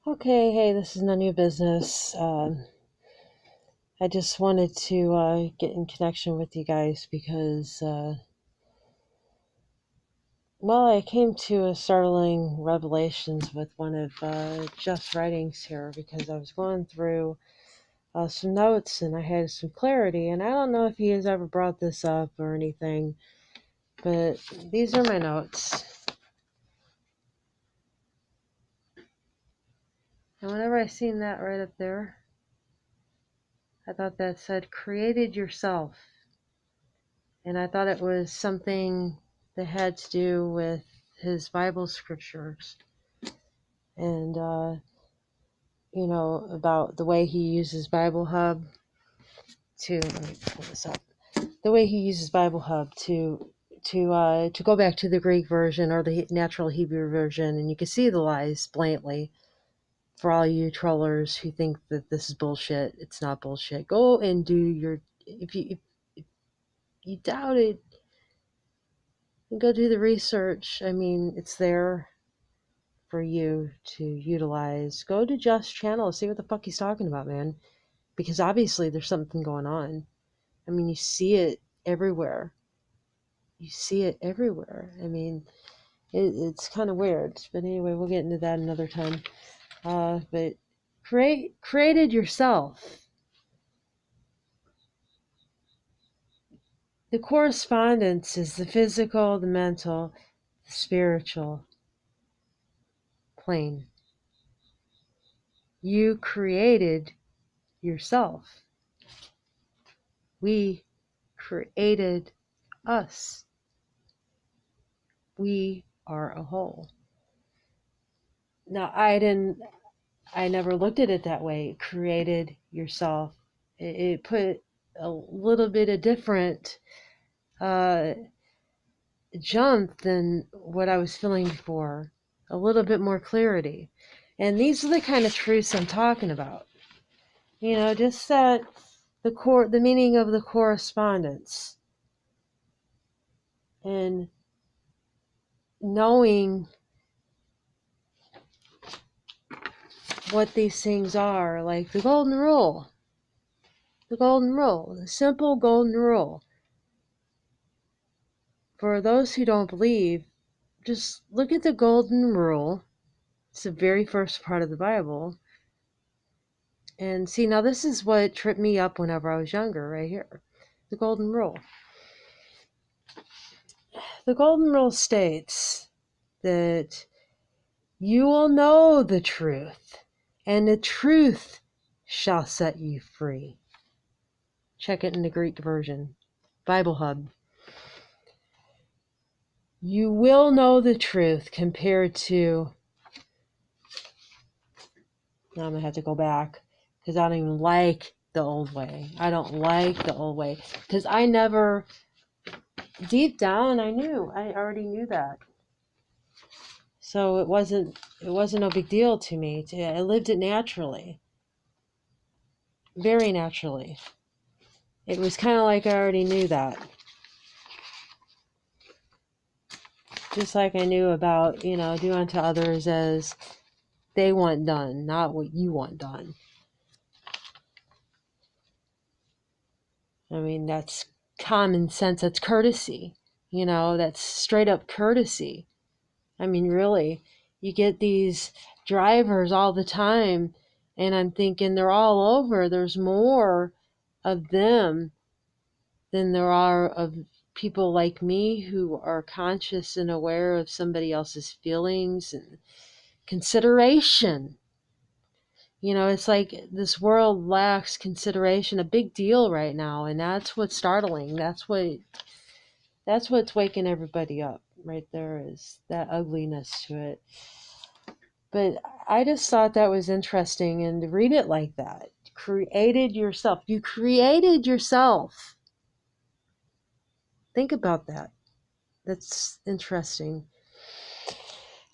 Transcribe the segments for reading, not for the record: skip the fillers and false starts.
Okay, hey, this is none of your business. I just wanted to get in connection with you guys because, I came to a startling revelations with one of Jeff's writings here because I was going through some notes and I had some clarity, and I don't know if he has ever brought this up or anything, but these are my notes. And whenever I seen that right up there, I thought that said created yourself. And I thought it was something that had to do with his Bible scriptures and, about the way he uses Bible Hub let me pull this up, the way he uses Bible Hub to go back to the Greek version or the natural Hebrew version, and you can see the lies blatantly for all you trollers who think that this is bullshit. It's not bullshit. Go and do your, if you doubt it, go do the research. I mean, it's there for you to utilize. Go to Just Channel, see what the fuck he's talking about, man. Because obviously there's something going on. I mean, you see it everywhere. You see it everywhere. I mean, it's kind of weird. But anyway, we'll get into that another time. But created yourself. The correspondence is the physical, the mental, the spiritual plane. You created yourself. We created us. We are a whole. Now, I never looked at it that way. Created yourself. It put a little bit of different uh, jump than what I was feeling before. A little bit more clarity. And these are the kind of truths I'm talking about. Just that the meaning of the correspondence and knowing what these things are, like the golden rule, the simple golden rule. For those who don't believe, just look at the golden rule. It's the very first part of the Bible. And see, now this is what tripped me up whenever I was younger, right here. The golden rule. The golden rule states that you will know the truth, and the truth shall set you free. Check it in the Greek version. Bible Hub. You will know the truth compared to, now I'm going to have to go back because I don't even like the old way. I don't like the old way because I never, deep down, I already knew that. So it wasn't no big deal to me. I lived it naturally. Very naturally. It was kind of like I already knew that. Just like I knew about, do unto others as they want done, not what you want done. I mean, that's common sense. That's courtesy. That's straight up courtesy. I mean, really, you get these drivers all the time, and I'm thinking they're all over. There's more of them than there are of people like me who are conscious and aware of somebody else's feelings and consideration. It's like this world lacks consideration, a big deal right now, and that's what's startling. That's what's waking everybody up right there, is that ugliness to it. But I just thought that was interesting, and to read it like that, created yourself. You created yourself. Think about that. That's interesting.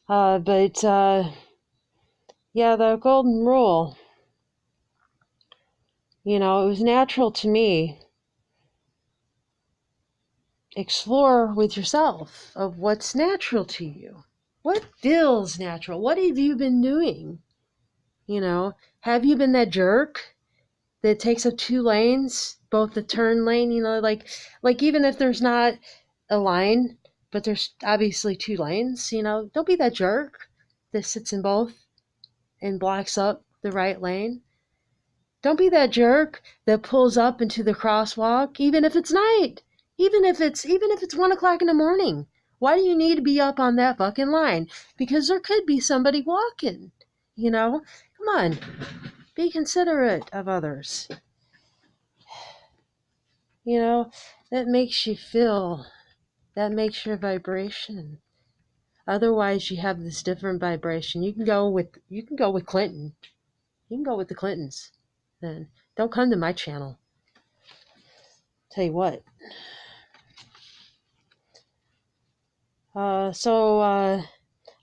Yeah, the golden rule. It was natural to me. Explore with yourself of what's natural to you. What feels natural? What have you been doing? You know, have you been that jerk that takes up two lanes, both the turn lane, you know, like even if there's not a line, but there's obviously two lanes, you know, don't be that jerk that sits in both and blocks up the right lane. Don't be that jerk that pulls up into the crosswalk, even if it's night, even if it's 1 o'clock in the morning. Why do you need to be up on that fucking line? Because there could be somebody walking. You know, come on, be considerate of others. You know, that makes you feel. That makes your vibration. Otherwise, you have this different vibration. You can go with Clinton. You can go with the Clintons. Then don't come to my channel. Tell you what.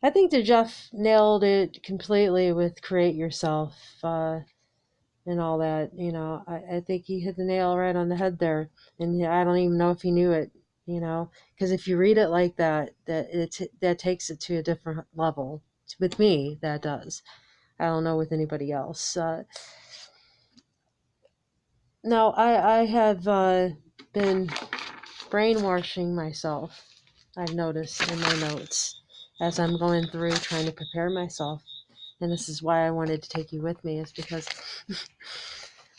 I think that Jeff nailed it completely with create yourself and all that. You know, I think he hit the nail right on the head there, and I don't even know if he knew it. You know, because if you read it like that, that takes it to a different level. With me, that does. I don't know with anybody else. No, I have been brainwashing myself. I've noticed in my notes as I'm going through trying to prepare myself. And this is why I wanted to take you with me, is because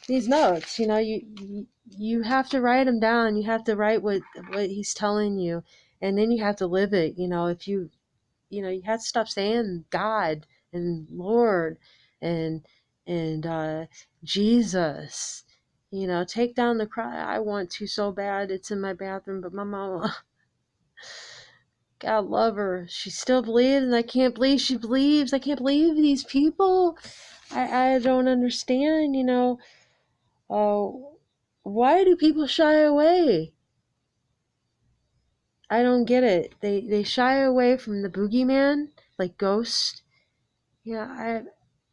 these notes, you know, you have to write them down. You have to write what he's telling you, and then you have to live it. You know, if you have to stop saying God and Lord and Jesus. You know, take down the cry. I want to so bad. It's in my bathroom, but my mama, God love her. She still believes, and I can't believe she believes. I can't believe these people. I don't understand, you know. Why do people shy away? I don't get it. They shy away from the boogeyman, like ghosts. Yeah,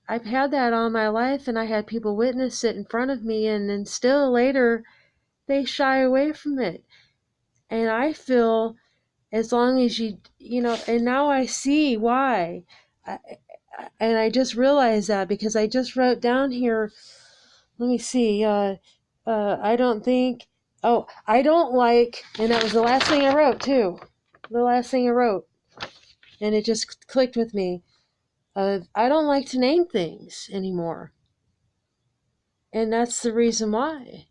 I've had that all my life, and I had people witness it in front of me, and then still later they shy away from it. And I feel as long as you know, and now I see why. I, and I just realized that because I just wrote down here, let me see, I don't think, oh, I don't like, and that was the last thing I wrote too. The last thing I wrote. And it just clicked with me. I don't like to name things anymore. And that's the reason why.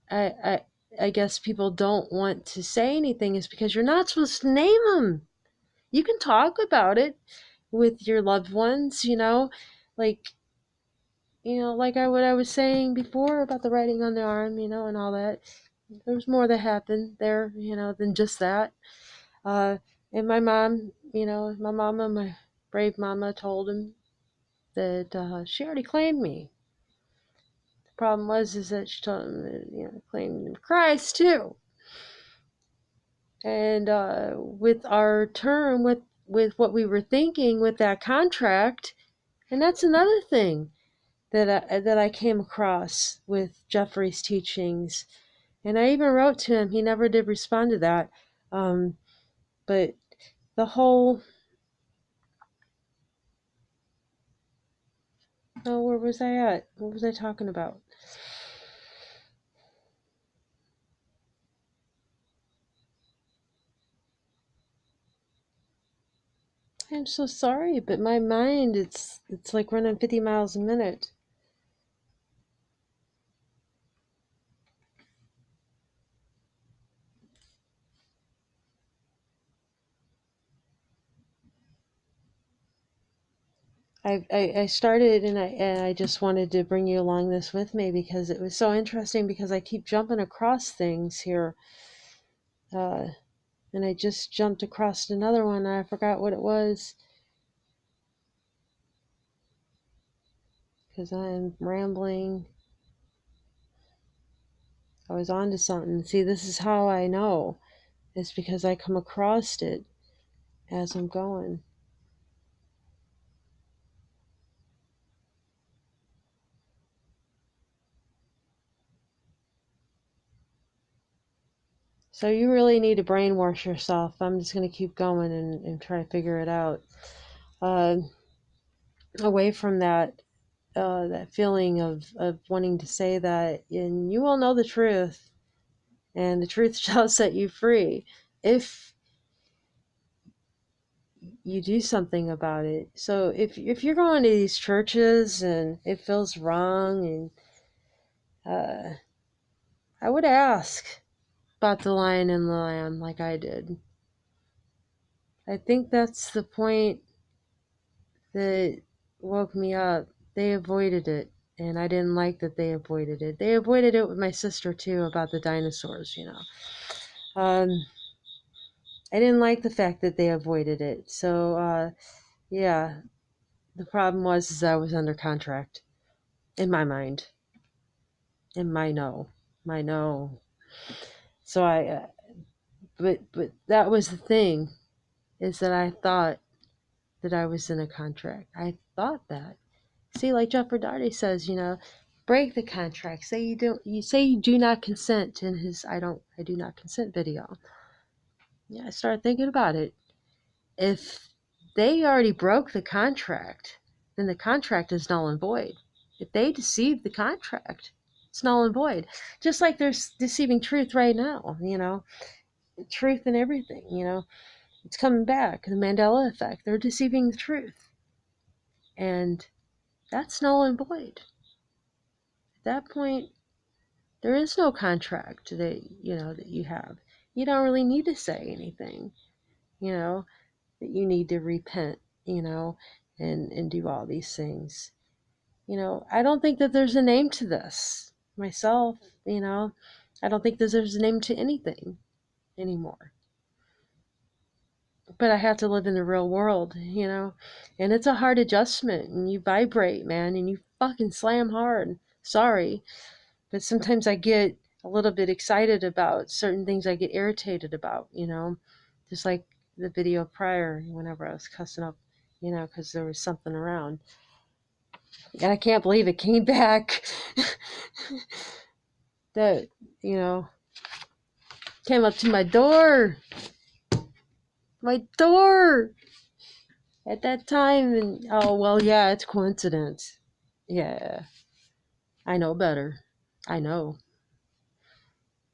I, I, I guess people don't want to say anything is because you're not supposed to name them. You can talk about it with your loved ones, you know, like, what I was saying before about the writing on the arm, you know, and all that. There's more that happened there, you know, than just that. Uh, and my mom, you know, my brave mama told him that she already claimed me. The problem is that she told him that, you know, claimed Christ too. And with our term, with what we were thinking with that contract, and that's another thing that I came across with Jeffrey's teachings. And I even wrote to him. He never did respond to that. But the whole, oh, where was I at? What was I talking about? I'm so sorry, but my mind, it's like running 50 miles a minute. I started, and I just wanted to bring you along this with me because it was so interesting, because I keep jumping across things here. And I just jumped across another one. I forgot what it was because I'm rambling. I was on to something. See, this is how I know. It's because I come across it as I'm going. So you really need to brainwash yourself. I'm just going to keep going and try to figure it out. Uh, Away from that, that feeling of wanting to say that, and you will know the truth, and the truth shall set you free if you do something about it. So if you're going to these churches and it feels wrong, and I would ask about the lion and the lamb like I did. I think that's the point that woke me up. They avoided it, and I didn't like that they avoided it. They avoided it with my sister too about the dinosaurs, you know. I didn't like the fact that they avoided it. So yeah, the problem was is I was under contract in my mind, in my no. So but that was the thing, is that I thought that I was in a contract. I thought that. See, like Jeff Berdardi says, you know, break the contract. Say you don't. You say you do not consent in his I do not consent video. Yeah, I started thinking about it. If they already broke the contract, then the contract is null and void. If they deceived the contract, it's null and void. Just like they're deceiving truth right now, you know, truth and everything, you know, it's coming back. The Mandela effect. They're deceiving the truth, and that's null and void. At that point, there is no contract that that you have. You don't really need to say anything, you know, that you need to repent, and do all these things. I don't think that there's a name to this myself, I don't think that there's a name to anything anymore. But I have to live in the real world, and it's a hard adjustment, and you vibrate, man, and you fucking slam hard. Sorry. But sometimes I get a little bit excited about certain things I get irritated about, just like the video prior, whenever I was cussing up, because there was something around. And I can't believe it came back. That, came up to my door. My door! At that time, and oh, well, yeah, it's coincidence. Yeah, I know better. I know.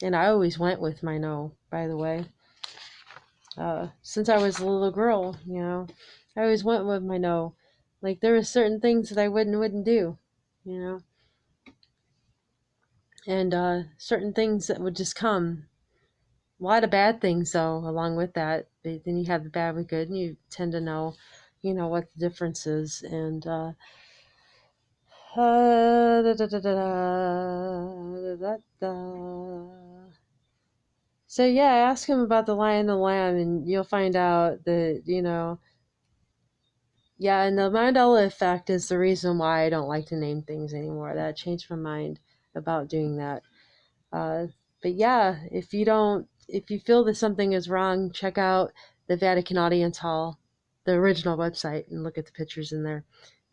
And I always went with my no, by the way. Since I was a little girl, I always went with my no. Like, there were certain things that I wouldn't do, you know, and certain things that would just come. A lot of bad things, though, along with that. But then you have the bad with good, and you tend to know, what the difference is. And da, da, da, da, da, da, da. So yeah, ask him about the lion and the lamb, and you'll find out that yeah, and the Mandela effect is the reason why I don't like to name things anymore. That changed my mind about doing that. But yeah, if you feel that something is wrong, check out the Vatican Audience Hall, the original website, and look at the pictures in there.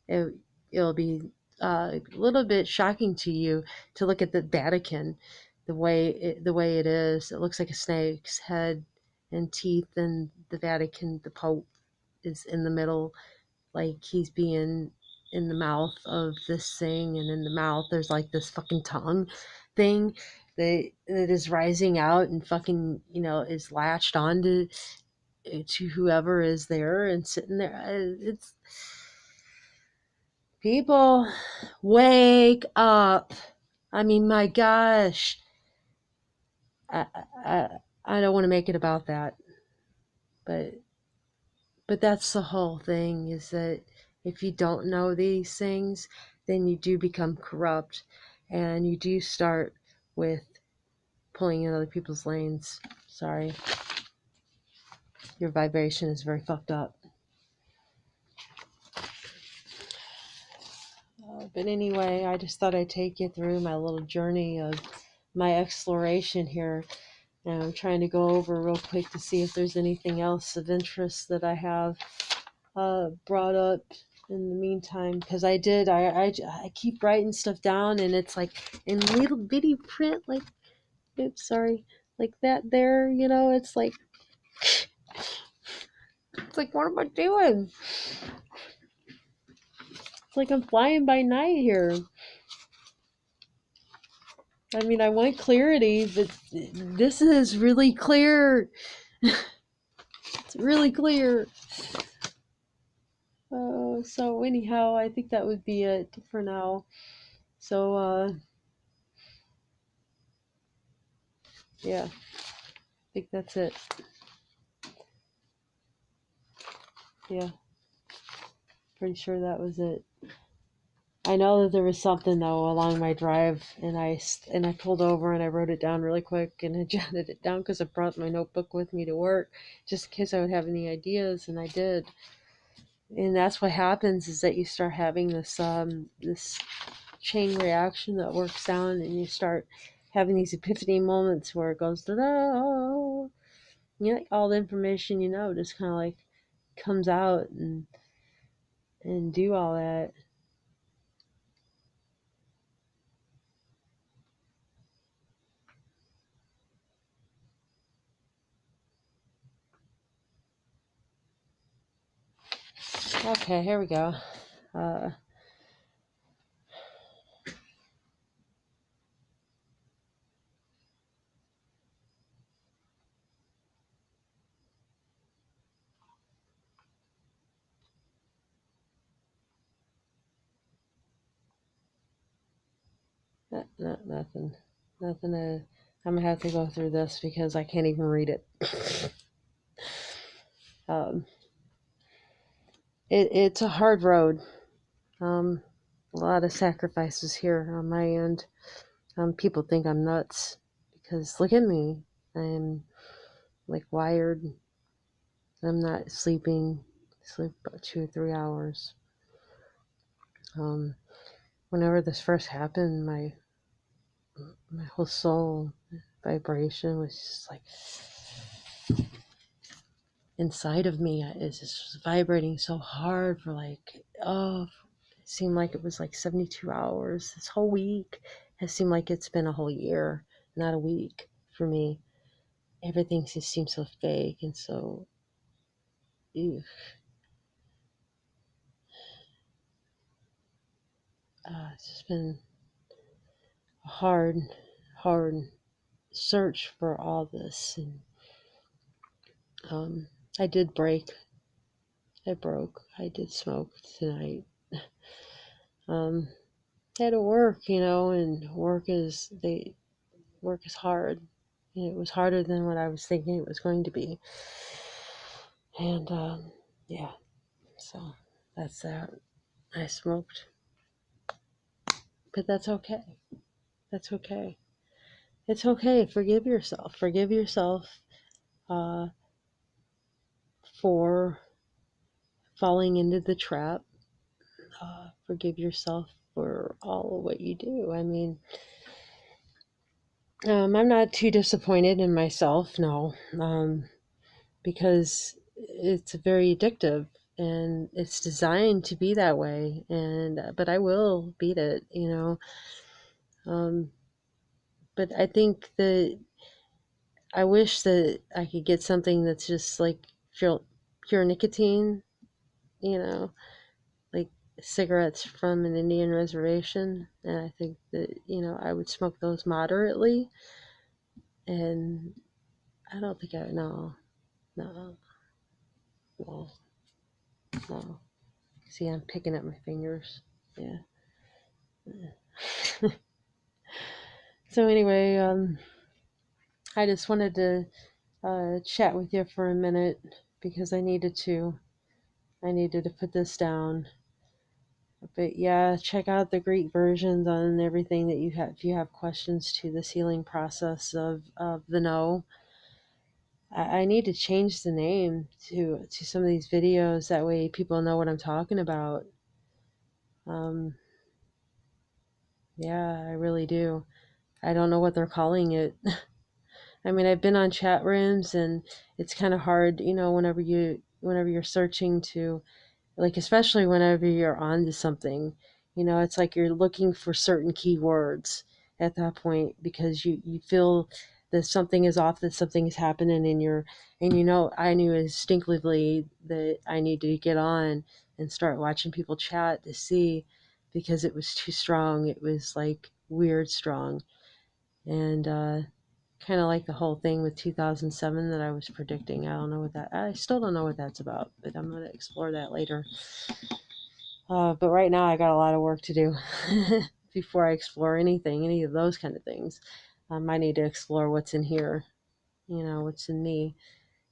It'll be a little bit shocking to you to look at the Vatican, the way it is. It looks like a snake's head and teeth, and the Vatican, the Pope, is in the middle, like he's being in the mouth of this thing, and in the mouth there's like this fucking tongue thing that is rising out and fucking is latched onto to whoever is there and sitting there. It's people, wake up. I mean, my gosh, I I, I don't want to make it about that, but that's the whole thing, is that if you don't know these things, then you do become corrupt, and you do start with pulling in other people's lanes. Sorry. Your vibration is very fucked up. But anyway, I just thought I'd take you through my little journey of my exploration here. And I'm trying to go over real quick to see if there's anything else of interest that I have brought up in the meantime, because I keep writing stuff down, and it's like in little bitty print, like, oops, sorry, like that there, it's like what am I doing? It's like I'm flying by night here. I mean, I want clarity, but this is really clear. It's really clear. So anyhow, I think that would be it for now. So, yeah, I think that's it. Yeah, pretty sure that was it. I know that there was something though along my drive, and I pulled over and I wrote it down really quick and I jotted it down because I brought my notebook with me to work just in case I would have any ideas, and I did. And that's what happens, is that you start having this chain reaction that works down, and you start having these epiphany moments where it goes da, all the information just kind of like comes out and do all that. Okay, here we go. uh Nothing. I'm gonna have to go through this because I can't even read it. um it's a hard road. um a lot of sacrifices here on my end. People think I'm nuts because look at me. I'm like wired. I'm not sleeping. Sleep about 2 or 3 hours. um Whenever this first happened, my whole soul vibration was just like inside of me. It's just vibrating so hard for like, it seemed like it was like 72 hours. This whole week has seemed like it's been a whole year, not a week for me. Everything just seems so fake and so, ew. It's just been a hard search for all this. And um, I did break. I broke. I did smoke tonight. um, I had to work, and work is hard. And it was harder than what I was thinking it was going to be. And yeah, so that's that. I smoked, but that's okay. That's okay. It's okay. Forgive yourself. Forgive yourself uh, for falling into the trap. Forgive yourself for all of what you do. I mean, I'm not too disappointed in myself, no, because it's very addictive and it's designed to be that way. And but I will beat it, Um, but I think that I wish that I could get something that's just like pure nicotine, you know, like cigarettes from an Indian reservation. And I think that, I would smoke those moderately. And I don't think no, no, no, no. See, I'm picking up my fingers. Yeah. So anyway, I just wanted to chat with you for a minute because I needed to. I needed to put this down. But yeah, check out the Greek versions on everything that you have. If you have questions to this healing process of the no, I need to change the name to some of these videos. That way people know what I'm talking about. Um, yeah, I really do. I don't know what they're calling it. I mean, I've been on chat rooms and it's kind of hard, whenever you're searching to, like, especially whenever you're on to something, it's like you're looking for certain keywords at that point because you feel that something is off, that something is happening in your, and I knew instinctively that I needed to get on and start watching people chat to see, because it was too strong. It was like weird strong. And kind of like the whole thing with 2007 that I was predicting. I still don't know what that's about, but I'm going to explore that later. But right now I got a lot of work to do before I explore any of those kind of things. I need to explore what's in here, what's in me,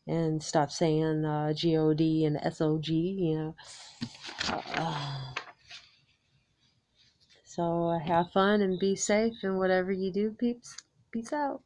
and stop saying God and SOG, So have fun and be safe in whatever you do, peeps. Peace out.